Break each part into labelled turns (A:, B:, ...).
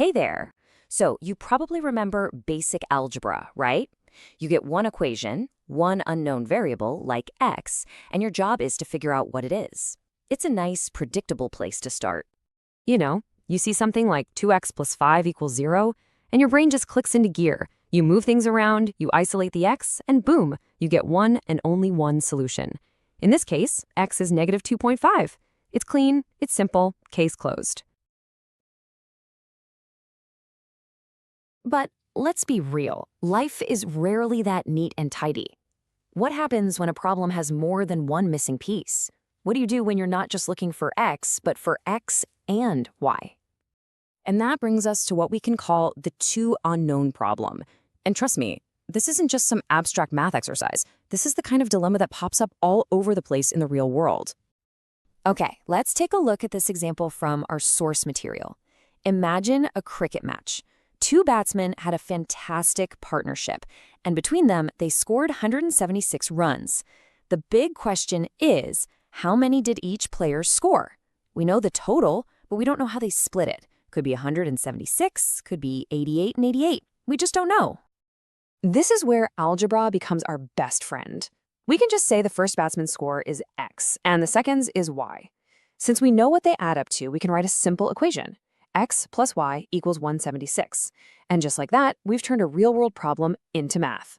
A: Hey there. So you probably remember basic algebra, right? You get one equation, one unknown variable, like x, and your job is to figure out what it is. It's a nice, predictable place to start.
B: You see something like 2x plus 5 equals 0, and your brain just clicks into gear. You move things around, you isolate the x, and boom, you get one and only one solution. In this case, x is negative 2.5. It's clean, it's simple, case closed.
A: But let's be real. Life is rarely that neat and tidy. What happens when a problem has more than one missing piece? What do you do when you're not just looking for x, but for x and y? And that brings us to what we can call the two unknown problem. And trust me, this isn't just some abstract math exercise. This is the kind of dilemma that pops up all over the place in the real world. Okay, let's take a look at this example from our source material. Imagine a cricket match. Two batsmen had a fantastic partnership, and between them, they scored 176 runs. The big question is, how many did each player score? We know the total, but we don't know how they split it. Could be 176, could be 88 and 88. We just don't know. This is where algebra becomes our best friend. We can just say the first batsman's score is x, and the second's is y. Since we know what they add up to, we can write a simple equation. X plus y equals 176. And just like that, we've turned a real-world problem into math.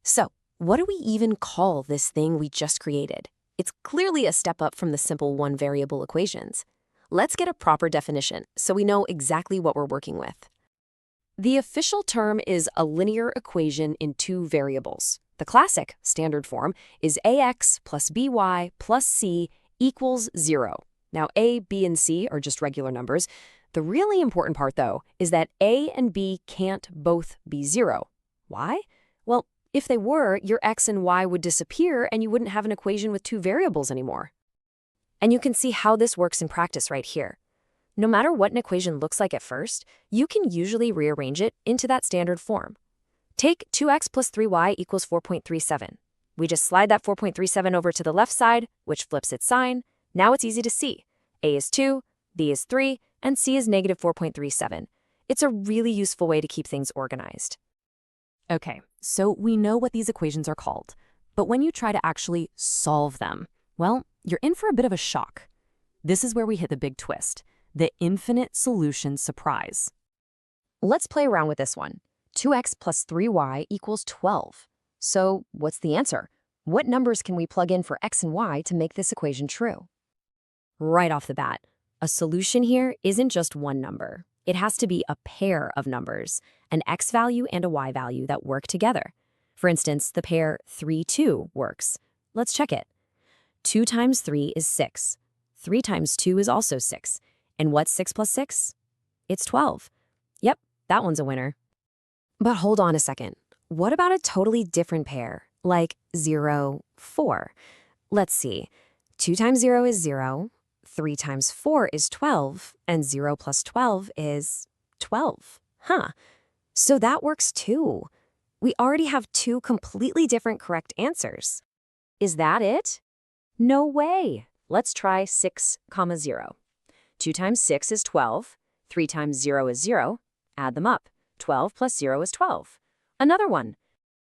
A: So, what do we even call this thing we just created? It's clearly a step up from the simple one-variable equations. Let's get a proper definition so we know exactly what we're working with. The official term is a linear equation in two variables. The classic, standard form, is ax plus by plus c equals 0. Now, a, b, and c are just regular numbers. The really important part, though, is that a and b can't both be 0. Why? Well, if they were, your x and y would disappear and you wouldn't have an equation with two variables anymore. And you can see how this works in practice right here. No matter what an equation looks like at first, you can usually rearrange it into that standard form. Take 2x plus 3y equals 4.37. We just slide that 4.37 over to the left side, which flips its sign. Now it's easy to see. A is 2, b is 3, and c is negative 4.37. It's a really useful way to keep things organized. Okay, so we know what these equations are called, but when you try to actually solve them, well, you're in for a bit of a shock. This is where we hit the big twist, the infinite solution surprise. Let's play around with this one. 2x plus 3y equals 12. So what's the answer? What numbers can we plug in for x and y to make this equation true? Right off the bat, a solution here isn't just one number. It has to be a pair of numbers, an x value and a y value that work together. For instance, the pair 3, 2 works. Let's check it. 2 times 3 is 6. 3 times 2 is also 6. And what's 6 plus 6? It's 12. Yep, that one's a winner. But hold on a second. What about a totally different pair, like 0, 4? Let's see. 2 times 0 is 0. 3 times 4 is 12, and 0 plus 12 is 12. So that works too. We already have two completely different correct answers. Is that it? No way. Let's try 6, 0. 2 times 6 is 12. 3 times 0 is 0. Add them up. 12 plus 0 is 12. Another one.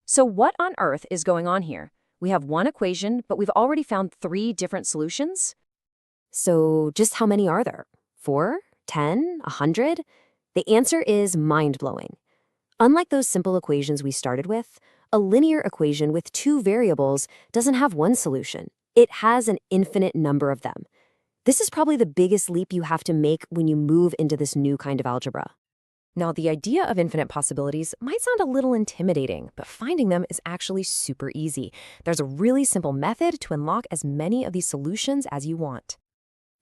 A: So what on earth is going on here? We have one equation, but we've already found 3 different solutions? So just how many are there? 4? 10? 100? The answer is mind-blowing. Unlike those simple equations we started with, a linear equation with two variables doesn't have one solution. It has an infinite number of them. This is probably the biggest leap you have to make when you move into this new kind of algebra. Now, the idea of infinite possibilities might sound a little intimidating, but finding them is actually super easy. There's a really simple method to unlock as many of these solutions as you want.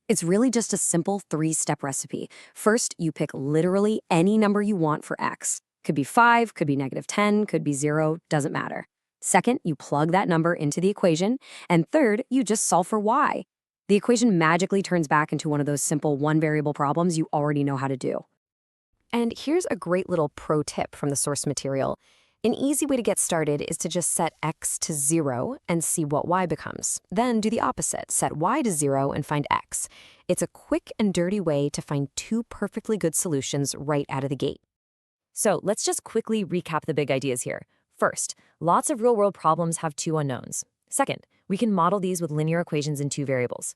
A: It's really just a simple 3-step recipe. First, you pick literally any number you want for x. Could be 5, could be negative 10, could be 0, doesn't matter. Second, you plug that number into the equation. And third, you just solve for y. The equation magically turns back into one of those simple one-variable problems you already know how to do. And here's a great little pro tip from the source material.
B: An easy way to get started is to just set x to 0 and see what y becomes. Then do the opposite, set y to 0 and find x. It's a quick and dirty way to find two perfectly good solutions right out of the gate.
A: So let's just quickly recap the big ideas here. First, lots of real-world problems have two unknowns. Second, we can model these with linear equations in two variables.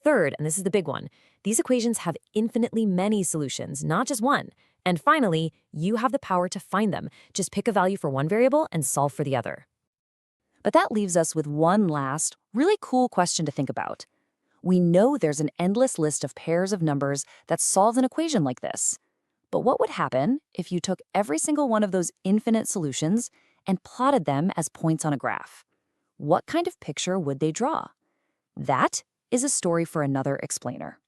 A: Third, and this is the big one, these equations have infinitely many solutions, not just one. And finally, you have the power to find them. Just pick a value for one variable and solve for the other. But that leaves us with one last, really cool question to think about. We know there's an endless list of pairs of numbers that solves an equation like this. But what would happen if you took every single one of those infinite solutions and plotted them as points on a graph? What kind of picture would they draw? That is a story for another explainer.